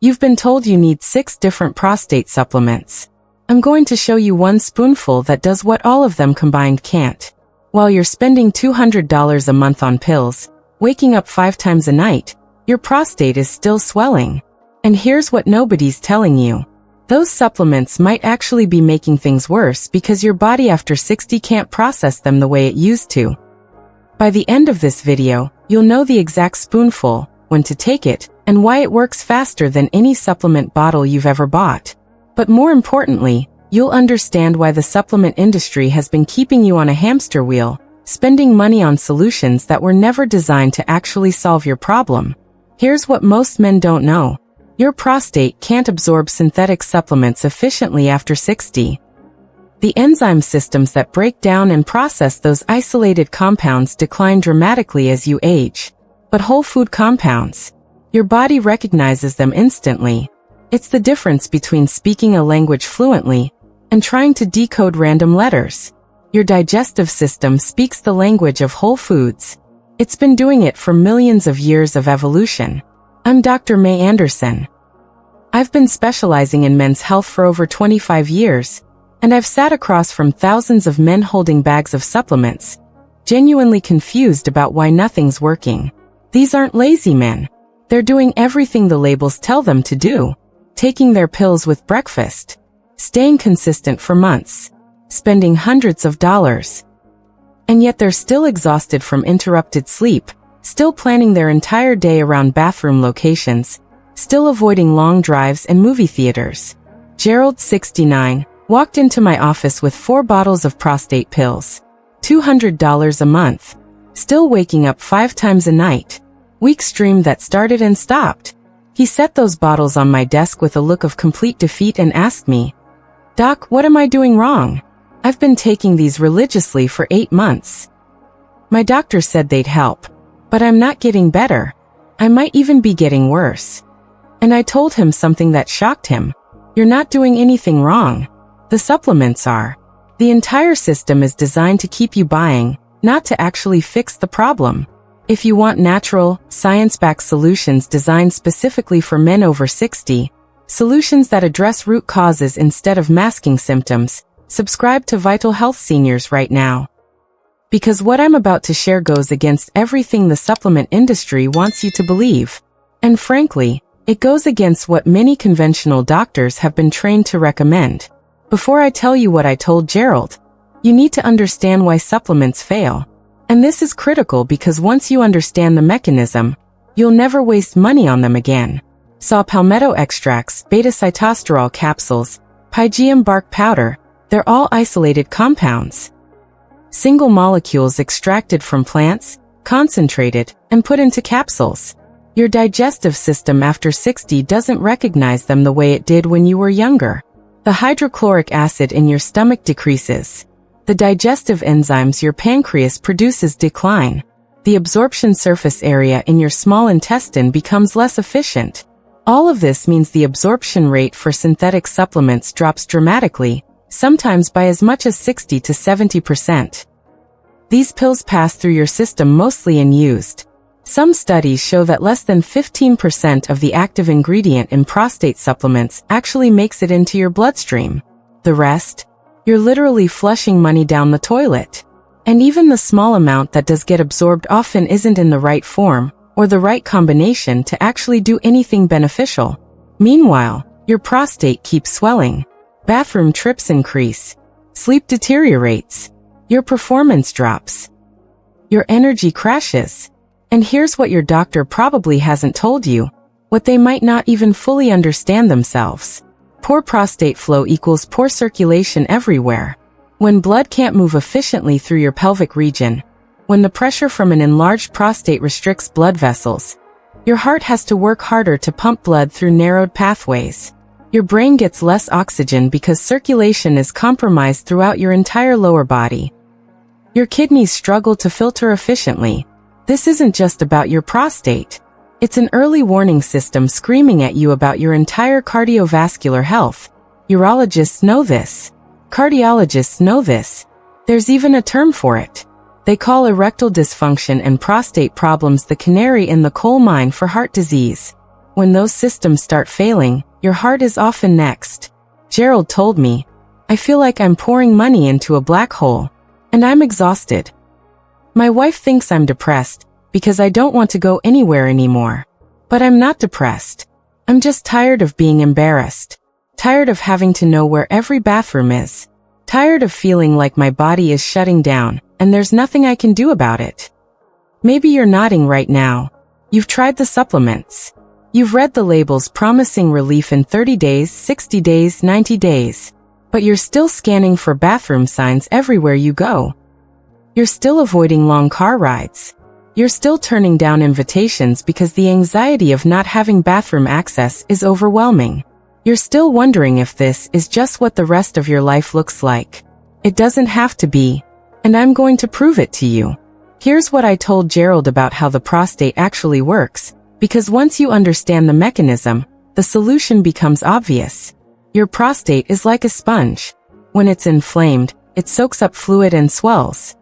You've been told you need 6 different prostate supplements. I'm going to show you one spoonful that does what all of them combined can't. While you're spending $200 a month on pills, waking up 5 times a night, your prostate is still swelling. And here's what nobody's telling you. Those supplements might actually be making things worse because your body after 60 can't process them the way it used to. By the end of this video, you'll know the exact spoonful, when to take it, and why it works faster than any supplement bottle you've ever bought. But more importantly, you'll understand why the supplement industry has been keeping you on a hamster wheel, spending money on solutions that were never designed to actually solve your problem. Here's what most men don't know. Your prostate can't absorb synthetic supplements efficiently after 60. The enzyme systems that break down and process those isolated compounds decline dramatically as you age. But whole food compounds, your body recognizes them instantly. It's the difference between speaking a language fluently and trying to decode random letters. Your digestive system speaks the language of whole foods. It's been doing it for millions of years of evolution. I'm Dr. Mei Anderson. I've been specializing in men's health for over 25 years, and I've sat across from thousands of men holding bags of supplements, genuinely confused about why nothing's working. These aren't lazy men. They're doing everything the labels tell them to do. Taking their pills with breakfast. Staying consistent for months. Spending hundreds of dollars. And yet they're still exhausted from interrupted sleep, still planning their entire day around bathroom locations, still avoiding long drives and movie theaters. Gerald, 69, walked into my office with 4 bottles of prostate pills. $200 a month. Still waking up 5 times a night. Weak stream that started and stopped. He set those bottles on my desk with a look of complete defeat and asked me, "Doc, what am I doing wrong? I've been taking these religiously for 8 months. My doctor said they'd help. But I'm not getting better. I might even be getting worse." And I told him something that shocked him. "You're not doing anything wrong. The supplements are. The entire system is designed to keep you buying, not to actually fix the problem. If you want natural, science-backed solutions designed specifically for men over 60, solutions that address root causes instead of masking symptoms, subscribe to Vital Health Seniors right now. Because what I'm about to share goes against everything the supplement industry wants you to believe. And frankly, it goes against what many conventional doctors have been trained to recommend. Before I tell you what I told Gerald, you need to understand why supplements fail. And this is critical because once you understand the mechanism, you'll never waste money on them again. Saw palmetto extracts, beta-sitosterol capsules, pygeum bark powder, they're all isolated compounds. Single molecules extracted from plants, concentrated, and put into capsules. Your digestive system after 60 doesn't recognize them the way it did when you were younger. The hydrochloric acid in your stomach decreases. The digestive enzymes your pancreas produces decline. The absorption surface area in your small intestine becomes less efficient. All of this means the absorption rate for synthetic supplements drops dramatically, sometimes by as much as 60 to 70%. These pills pass through your system mostly unused. Some studies show that less than 15% of the active ingredient in prostate supplements actually makes it into your bloodstream. The rest? You're literally flushing money down the toilet. And even the small amount that does get absorbed often isn't in the right form, or the right combination to actually do anything beneficial. Meanwhile, your prostate keeps swelling. Bathroom trips increase. Sleep deteriorates. Your performance drops. Your energy crashes. And here's what your doctor probably hasn't told you, what they might not even fully understand themselves. Poor prostate flow equals poor circulation everywhere. When blood can't move efficiently through your pelvic region, when the pressure from an enlarged prostate restricts blood vessels, your heart has to work harder to pump blood through narrowed pathways. Your brain gets less oxygen because circulation is compromised throughout your entire lower body. Your kidneys struggle to filter efficiently. This isn't just about your prostate. It's an early warning system screaming at you about your entire cardiovascular health. Urologists know this. Cardiologists know this. There's even a term for it. They call erectile dysfunction and prostate problems the canary in the coal mine for heart disease. When those systems start failing, your heart is often next. Gerald told me, I feel like I'm pouring money into a black hole, and I'm exhausted. My wife thinks I'm depressed because I don't want to go anywhere anymore. But I'm not depressed. I'm just tired of being embarrassed. Tired of having to know where every bathroom is. Tired of feeling like my body is shutting down, and there's nothing I can do about it. Maybe you're nodding right now. You've tried the supplements. You've read the labels promising relief in 30 days, 60 days, 90 days. But you're still scanning for bathroom signs everywhere you go. You're still avoiding long car rides. You're still turning down invitations because the anxiety of not having bathroom access is overwhelming. You're still wondering if this is just what the rest of your life looks like. It doesn't have to be, and I'm going to prove it to you. Here's what I told Gerald about how the prostate actually works, because once you understand the mechanism, the solution becomes obvious. Your prostate is like a sponge. When it's inflamed, it soaks up fluid and swells.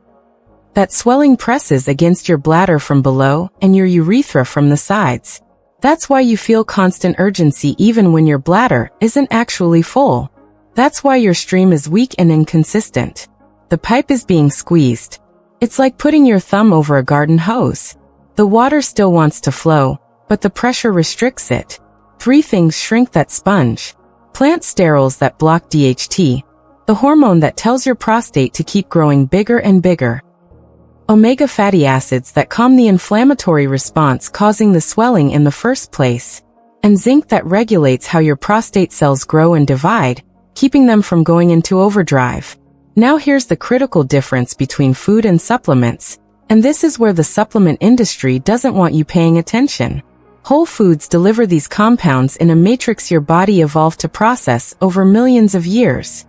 That swelling presses against your bladder from below and your urethra from the sides. That's why you feel constant urgency even when your bladder isn't actually full. That's why your stream is weak and inconsistent. The pipe is being squeezed. It's like putting your thumb over a garden hose. The water still wants to flow, but the pressure restricts it. 3 things shrink that sponge. Plant sterols that block DHT, the hormone that tells your prostate to keep growing bigger and bigger. Omega fatty acids that calm the inflammatory response causing the swelling in the first place. And zinc that regulates how your prostate cells grow and divide, keeping them from going into overdrive. Now here's the critical difference between food and supplements, and this is where the supplement industry doesn't want you paying attention. Whole foods deliver these compounds in a matrix your body evolved to process over millions of years.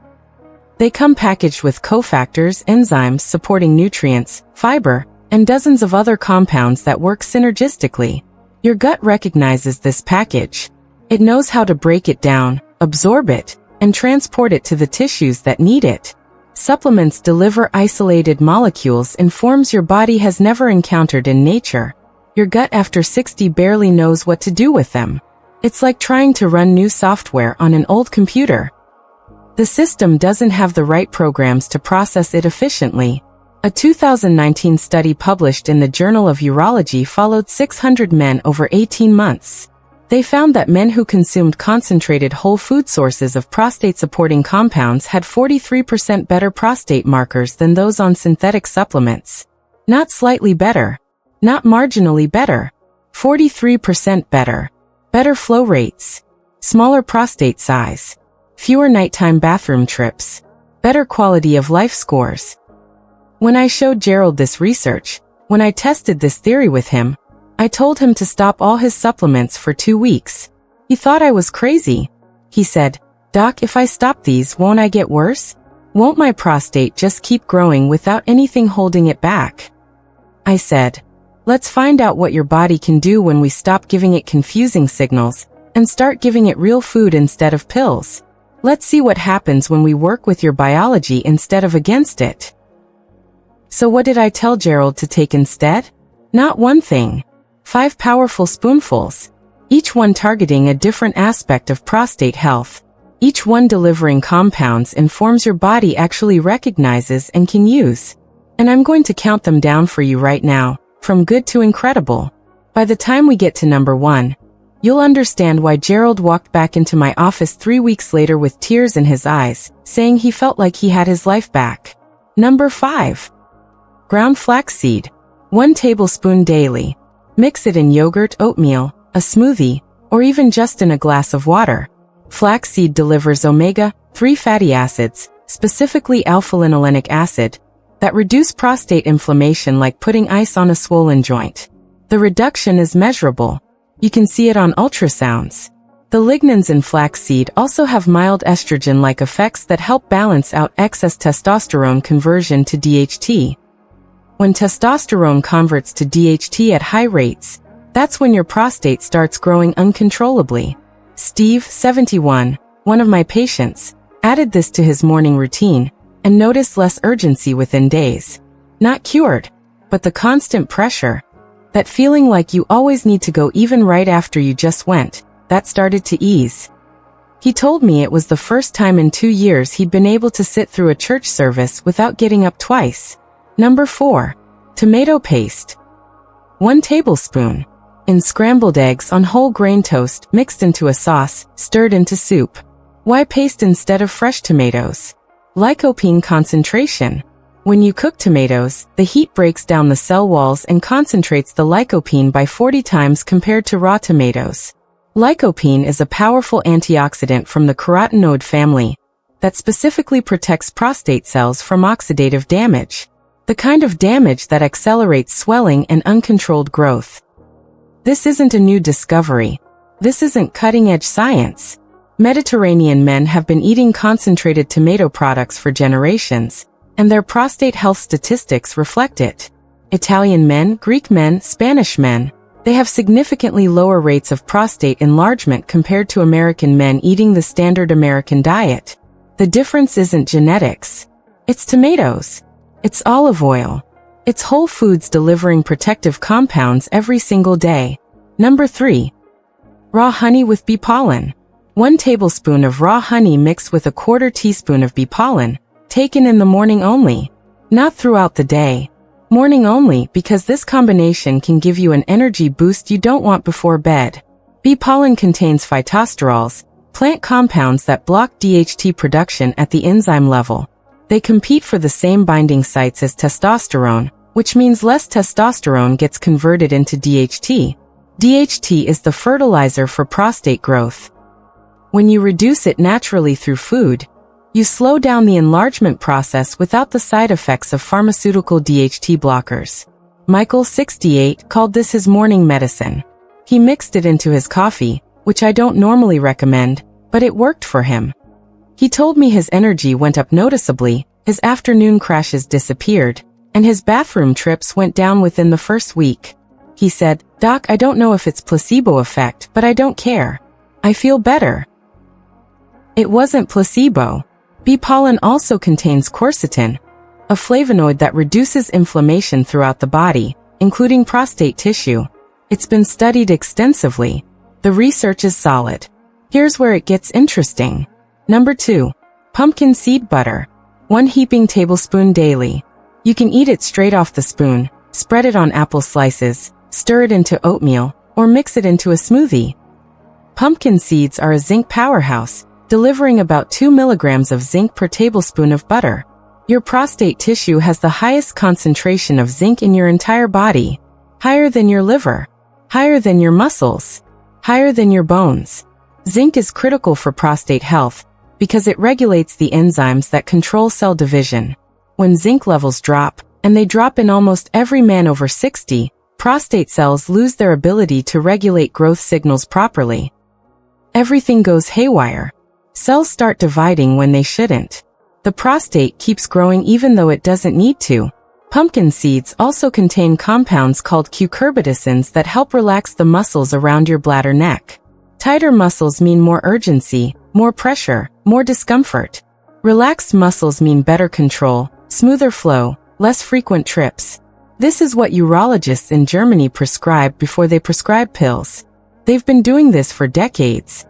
They come packaged with cofactors, enzymes supporting nutrients, fiber, and dozens of other compounds that work synergistically. Your gut recognizes this package. It knows how to break it down, absorb it, and transport it to the tissues that need it. Supplements deliver isolated molecules in forms your body has never encountered in nature. Your gut after 60 barely knows what to do with them. It's like trying to run new software on an old computer. The system doesn't have the right programs to process it efficiently. A 2019 study published in the Journal of Urology followed 600 men over 18 months. They found that men who consumed concentrated whole food sources of prostate-supporting compounds had 43% better prostate markers than those on synthetic supplements. Not slightly better. Not marginally better. 43% better. Better flow rates. Smaller prostate size. Fewer nighttime bathroom trips. Better quality of life scores. When I showed Gerald this research, when I tested this theory with him, I told him to stop all his supplements for 2 weeks. He thought I was crazy. He said, "Doc, if I stop these, won't I get worse? Won't my prostate just keep growing without anything holding it back?" I said, "Let's find out what your body can do when we stop giving it confusing signals and start giving it real food instead of pills. Let's see what happens when we work with your biology instead of against it." So what did I tell Gerald to take instead? Not one thing. 5 powerful spoonfuls. Each one targeting a different aspect of prostate health. Each one delivering compounds in forms your body actually recognizes and can use. And I'm going to count them down for you right now, from good to incredible. By the time we get to number 1, you'll understand why Gerald walked back into my office 3 weeks later with tears in his eyes, saying he felt like he had his life back. Number 5. Ground flaxseed. 1 tablespoon daily. Mix it in yogurt, oatmeal, a smoothie, or even just in a glass of water. Flaxseed delivers omega-3 fatty acids, specifically alpha-linolenic acid, that reduce prostate inflammation like putting ice on a swollen joint. The reduction is measurable. You can see it on ultrasounds. The lignans in flaxseed also have mild estrogen-like effects that help balance out excess testosterone conversion to DHT. When testosterone converts to DHT at high rates, that's when your prostate starts growing uncontrollably. Steve, 71, one of my patients, added this to his morning routine and noticed less urgency within days. Not cured, but the constant pressure, that feeling like you always need to go even right after you just went, that started to ease. He told me it was the first time in 2 years he'd been able to sit through a church service without getting up twice. Number 4. Tomato paste. 1 tablespoon. In scrambled eggs on whole grain toast mixed into a sauce, stirred into soup. Why paste instead of fresh tomatoes? Lycopene concentration. When you cook tomatoes, the heat breaks down the cell walls and concentrates the lycopene by 40 times compared to raw tomatoes. Lycopene is a powerful antioxidant from the carotenoid family that specifically protects prostate cells from oxidative damage, the kind of damage that accelerates swelling and uncontrolled growth. This isn't a new discovery. This isn't cutting-edge science. Mediterranean men have been eating concentrated tomato products for generations, and their prostate health statistics reflect it. Italian men, Greek men, Spanish men, they have significantly lower rates of prostate enlargement compared to American men eating the standard American diet. The difference isn't genetics. It's tomatoes. It's olive oil. It's whole foods delivering protective compounds every single day. Number 3. Raw honey with bee pollen. 1 tablespoon of raw honey mixed with a 1/4 teaspoon of bee pollen, taken in the morning only. Not throughout the day. Morning only because this combination can give you an energy boost you don't want before bed. Bee pollen contains phytosterols, plant compounds that block DHT production at the enzyme level. They compete for the same binding sites as testosterone, which means less testosterone gets converted into DHT. DHT is the fertilizer for prostate growth. When you reduce it naturally through food, you slow down the enlargement process without the side effects of pharmaceutical DHT blockers. Michael, 68, called this his morning medicine. He mixed it into his coffee, which I don't normally recommend, but it worked for him. He told me his energy went up noticeably, his afternoon crashes disappeared, and his bathroom trips went down within the first week. He said, "Doc, I don't know if it's placebo effect, but I don't care. I feel better." It wasn't placebo. Bee pollen also contains quercetin, a flavonoid that reduces inflammation throughout the body, including prostate tissue. It's been studied extensively. The research is solid. Here's where it gets interesting. Number 2. Pumpkin seed butter. 1 heaping tablespoon daily. You can eat it straight off the spoon, spread it on apple slices, stir it into oatmeal, or mix it into a smoothie. Pumpkin seeds are a zinc powerhouse, delivering about 2 milligrams of zinc per tablespoon of butter. Your prostate tissue has the highest concentration of zinc in your entire body, higher than your liver, higher than your muscles, higher than your bones. Zinc is critical for prostate health because it regulates the enzymes that control cell division. When zinc levels drop, and they drop in almost every man over 60, prostate cells lose their ability to regulate growth signals properly. Everything goes haywire. Cells start dividing when they shouldn't. The prostate keeps growing even though it doesn't need to. Pumpkin seeds also contain compounds called cucurbitacins that help relax the muscles around your bladder neck. Tighter muscles mean more urgency, more pressure, more discomfort. Relaxed muscles mean better control, smoother flow, less frequent trips. This is what urologists in Germany prescribe before they prescribe pills. They've been doing this for decades.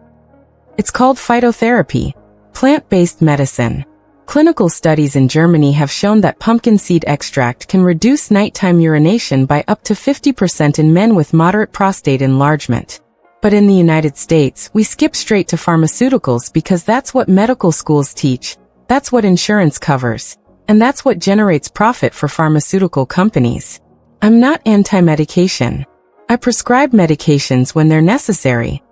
It's called phytotherapy, plant-based medicine. Clinical studies in Germany have shown that pumpkin seed extract can reduce nighttime urination by up to 50% in men with moderate prostate enlargement. But in the United States, we skip straight to pharmaceuticals because that's what medical schools teach, that's what insurance covers, and that's what generates profit for pharmaceutical companies. I'm not anti-medication. I prescribe medications when they're necessary.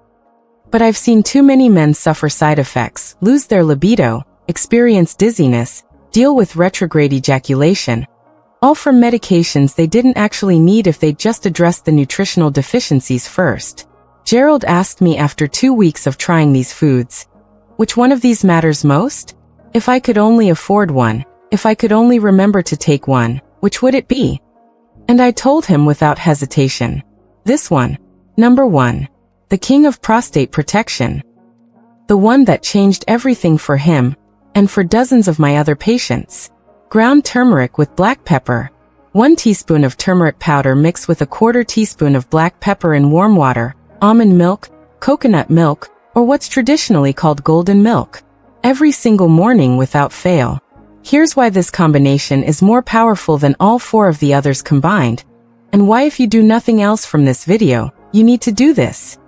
But I've seen too many men suffer side effects, lose their libido, experience dizziness, deal with retrograde ejaculation, all from medications they didn't actually need if they'd just addressed the nutritional deficiencies first. Gerald asked me after 2 weeks of trying these foods, which one of these matters most? If I could only afford one, if I could only remember to take one, which would it be? And I told him without hesitation. This one. Number 1. The king of prostate protection. The one that changed everything for him, and for dozens of my other patients. Ground turmeric with black pepper. 1 teaspoon of turmeric powder mixed with a 1/4 teaspoon of black pepper in warm water, almond milk, coconut milk, or what's traditionally called golden milk, every single morning without fail. Here's why this combination is more powerful than all 4 of the others combined, and why if you do nothing else from this video, you need to do this.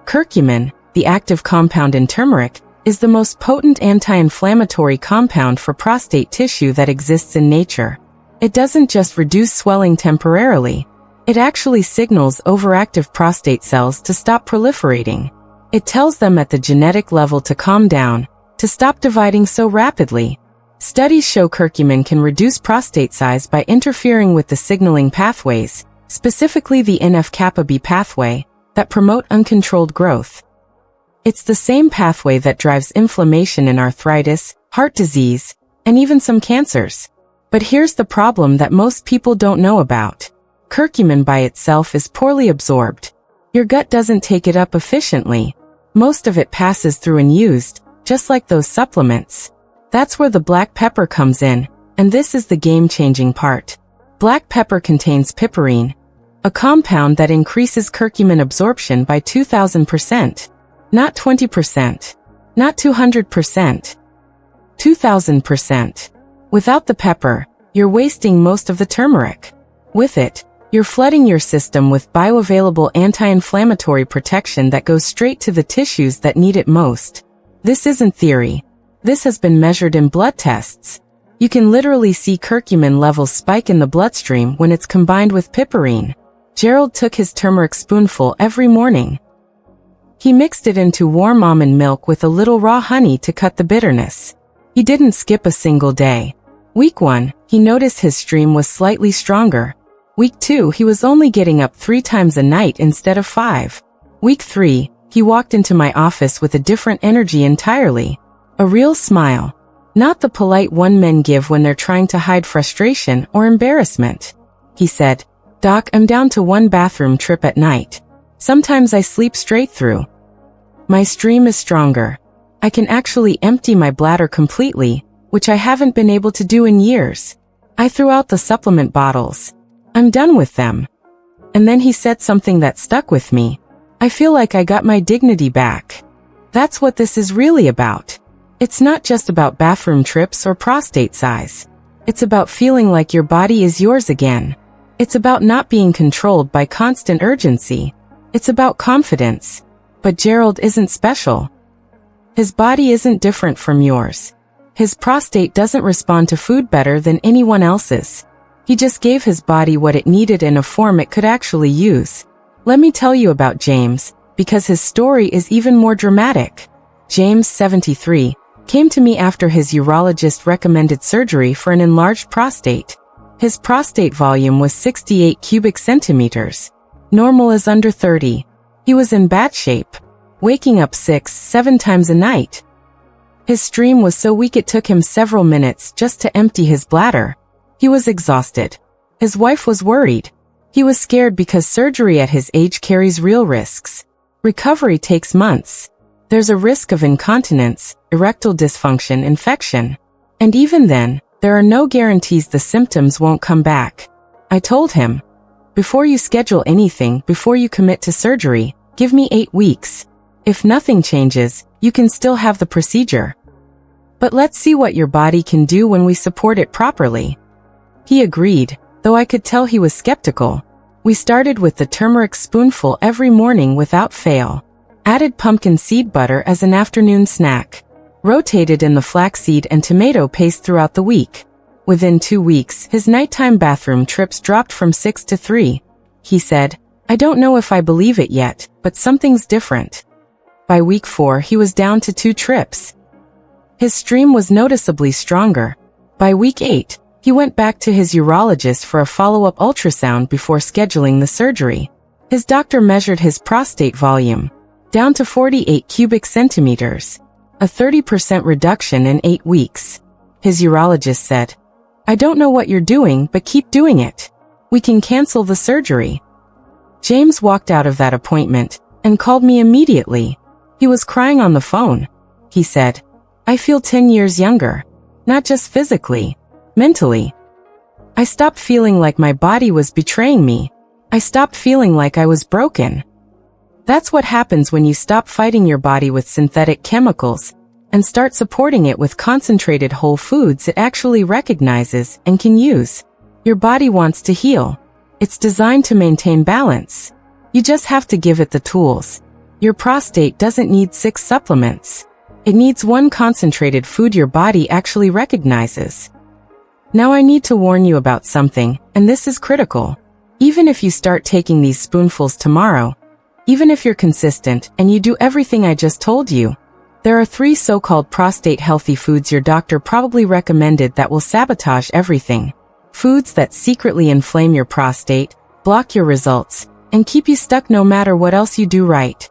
Curcumin, the active compound in turmeric, is the most potent anti-inflammatory compound for prostate tissue that exists in nature. It doesn't just reduce swelling temporarily. It actually signals overactive prostate cells to stop proliferating. It tells them at the genetic level to calm down, to stop dividing so rapidly. Studies show curcumin can reduce prostate size by interfering with the signaling pathways, specifically the NF-kappa B pathway, that promote uncontrolled growth. It's the same pathway that drives inflammation in arthritis, heart disease, and even some cancers. But here's the problem that most people don't know about. Curcumin by itself is poorly absorbed. Your gut doesn't take it up efficiently. Most of it passes through unused, just like those supplements. That's where the black pepper comes in, and this is the game-changing part. Black pepper contains piperine, a compound that increases curcumin absorption by 2,000%. Not 20%. Not 200%. 2,000%. Without the pepper, you're wasting most of the turmeric. With it, you're flooding your system with bioavailable anti-inflammatory protection that goes straight to the tissues that need it most. This isn't theory. This has been measured in blood tests. You can literally see curcumin levels spike in the bloodstream when it's combined with piperine. Gerald took his turmeric spoonful every morning. He mixed it into warm almond milk with a little raw honey to cut the bitterness. He didn't skip a single day. Week 1, he noticed his stream was slightly stronger. Week 2, he was only getting up 3 times a night instead of 5. Week 3, he walked into my office with a different energy entirely. A real smile. Not the polite one men give when they're trying to hide frustration or embarrassment. He said, "Doc, I'm down to 1 bathroom trip at night. Sometimes I sleep straight through. My stream is stronger. I can actually empty my bladder completely, which I haven't been able to do in years. I threw out the supplement bottles. I'm done with them." And then he said something that stuck with me. "I feel like I got my dignity back." That's what this is really about. It's not just about bathroom trips or prostate size. It's about feeling like your body is yours again. It's about not being controlled by constant urgency. It's about confidence. But Gerald isn't special. His body isn't different from yours. His prostate doesn't respond to food better than anyone else's. He just gave his body what it needed in a form it could actually use. Let me tell you about James, because his story is even more dramatic. James, 73, came to me after his urologist recommended surgery for an enlarged prostate. His prostate volume was 68 cubic centimeters. Normal is under 30. He was in bad shape, waking up 6-7 times a night. His stream was so weak it took him several minutes just to empty his bladder. He was exhausted. His wife was worried. He was scared because surgery at his age carries real risks. Recovery takes months. There's a risk of incontinence, erectile dysfunction, infection. And even then, there are no guarantees the symptoms won't come back. I told him, "Before you schedule anything, before you commit to surgery, give me 8 weeks. If nothing changes, you can still have the procedure. But let's see what your body can do when we support it properly." He agreed, though I could tell he was skeptical. We started with the turmeric spoonful every morning without fail. Added pumpkin seed butter as an afternoon snack. Rotated in the flaxseed and tomato paste throughout the week. Within 2 weeks, his nighttime bathroom trips dropped from 6 to 3. He said, "I don't know if I believe it yet, but something's different." By week 4, he was down to 2 trips. His stream was noticeably stronger. By week 8, he went back to his urologist for a follow-up ultrasound before scheduling the surgery. His doctor measured his prostate volume, down to 48 cubic centimeters, a 30% reduction in 8 weeks. His urologist said, "I don't know what you're doing, but keep doing it. We can cancel the surgery." James walked out of that appointment and called me immediately. He was crying on the phone. He said, "I feel 10 years younger. Not just physically, mentally. I stopped feeling like my body was betraying me. I stopped feeling like I was broken." That's what happens when you stop fighting your body with synthetic chemicals and start supporting it with concentrated whole foods it actually recognizes and can use. Your body wants to heal. It's designed to maintain balance. You just have to give it the tools. Your prostate doesn't need 6 supplements. It needs 1 concentrated food your body actually recognizes. Now I need to warn you about something, and this is critical. Even if you start taking these spoonfuls tomorrow, even if you're consistent and you do everything I just told you, there are 3 so-called prostate-healthy foods your doctor probably recommended that will sabotage everything. Foods that secretly inflame your prostate, block your results, and keep you stuck no matter what else you do right.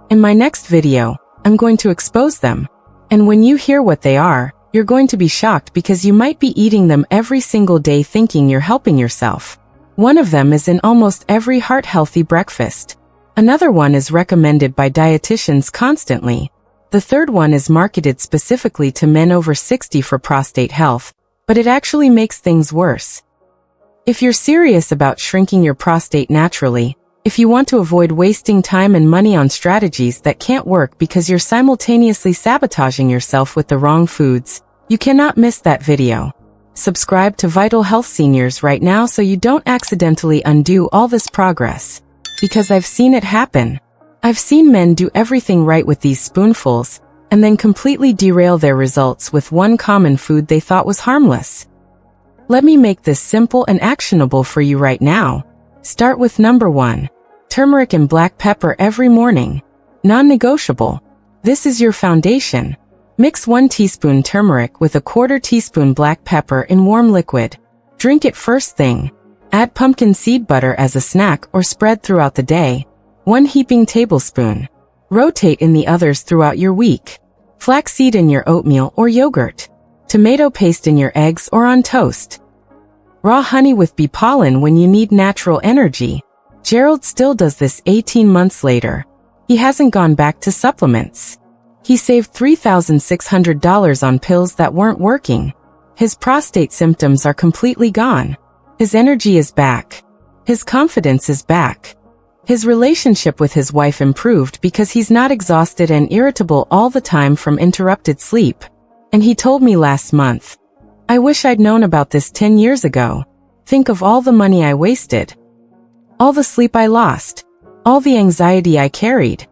In my next video, I'm going to expose them. And when you hear what they are, you're going to be shocked because you might be eating them every single day thinking you're helping yourself. One of them is in almost every heart-healthy breakfast. Another one is recommended by dietitians constantly. The third one is marketed specifically to men over 60 for prostate health, but it actually makes things worse. If you're serious about shrinking your prostate naturally, if you want to avoid wasting time and money on strategies that can't work because you're simultaneously sabotaging yourself with the wrong foods, you cannot miss that video. Subscribe to Vital Health Seniors right now so you don't accidentally undo all this progress. Because I've seen it happen. I've seen men do everything right with these spoonfuls, and then completely derail their results with one common food they thought was harmless. Let me make this simple and actionable for you right now. Start with number 1. Turmeric and black pepper every morning. Non-negotiable. This is your foundation. Mix 1 teaspoon turmeric with a 1/4 teaspoon black pepper in warm liquid. Drink it first thing. Add pumpkin seed butter as a snack or spread throughout the day. 1 heaping tablespoon. Rotate in the others throughout your week. Flaxseed in your oatmeal or yogurt. Tomato paste in your eggs or on toast. Raw honey with bee pollen when you need natural energy. Gerald still does this 18 months later. He hasn't gone back to supplements. He saved $3,600 on pills that weren't working. His prostate symptoms are completely gone. His energy is back. His confidence is back. His relationship with his wife improved because he's not exhausted and irritable all the time from interrupted sleep. And he told me last month, "I wish I'd known about this 10 years ago. Think of all the money I wasted. All the sleep I lost. All the anxiety I carried.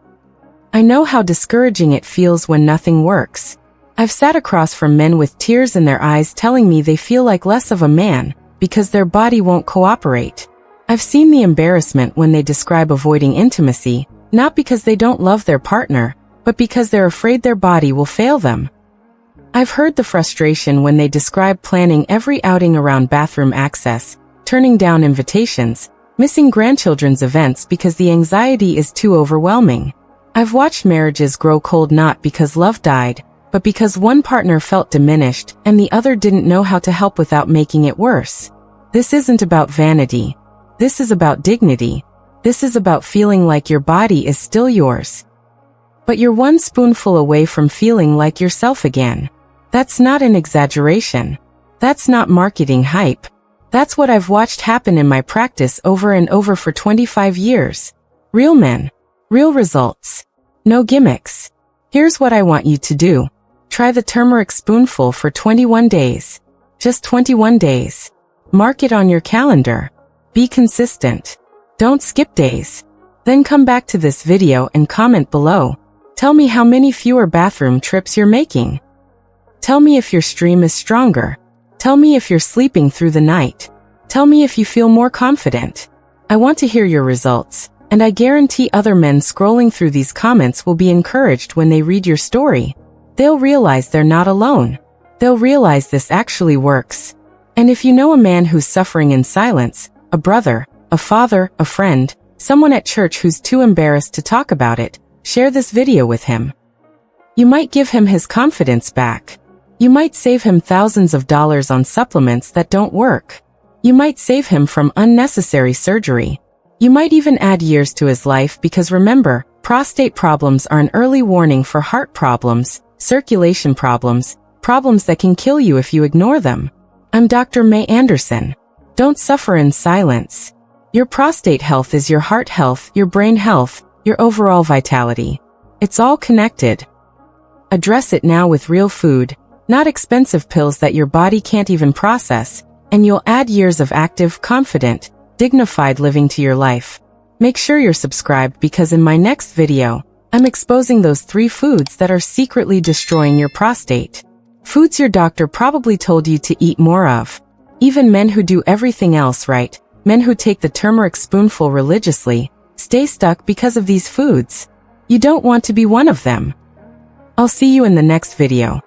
I know how discouraging it feels when nothing works. I've sat across from men with tears in their eyes telling me they feel like less of a man because their body won't cooperate. I've seen the embarrassment when they describe avoiding intimacy, not because they don't love their partner, but because they're afraid their body will fail them. I've heard the frustration when they describe planning every outing around bathroom access, turning down invitations, missing grandchildren's events because the anxiety is too overwhelming. I've watched marriages grow cold not because love died, but because one partner felt diminished and the other didn't know how to help without making it worse. This isn't about vanity. This is about dignity. This is about feeling like your body is still yours. But you're 1 spoonful away from feeling like yourself again. That's not an exaggeration. That's not marketing hype. That's what I've watched happen in my practice over and over for 25 years. Real men. Real results. No gimmicks. Here's what I want you to do. Try the turmeric spoonful for 21 days. Just 21 days. Mark it on your calendar. Be consistent. Don't skip days. Then come back to this video and comment below. Tell me how many fewer bathroom trips you're making. Tell me if your stream is stronger. Tell me if you're sleeping through the night. Tell me if you feel more confident. I want to hear your results, and I guarantee other men scrolling through these comments will be encouraged when they read your story. They'll realize they're not alone. They'll realize this actually works. And if you know a man who's suffering in silence, a brother, a father, a friend, someone at church who's too embarrassed to talk about it, share this video with him. You might give him his confidence back. You might save him thousands of dollars on supplements that don't work. You might save him from unnecessary surgery. You might even add years to his life because remember, prostate problems are an early warning for heart problems, circulation problems, problems that can kill you if you ignore them. I'm Dr. Mei Anderson. Don't suffer in silence. Your prostate health is your heart health, your brain health, your overall vitality. It's all connected. Address it now with real food, not expensive pills that your body can't even process, and you'll add years of active, confident, dignified living to your life. Make sure you're subscribed because in my next video, I'm exposing those 3 foods that are secretly destroying your prostate. Foods your doctor probably told you to eat more of. Even men who do everything else right, men who take the turmeric spoonful religiously, stay stuck because of these foods. You don't want to be one of them. I'll see you in the next video.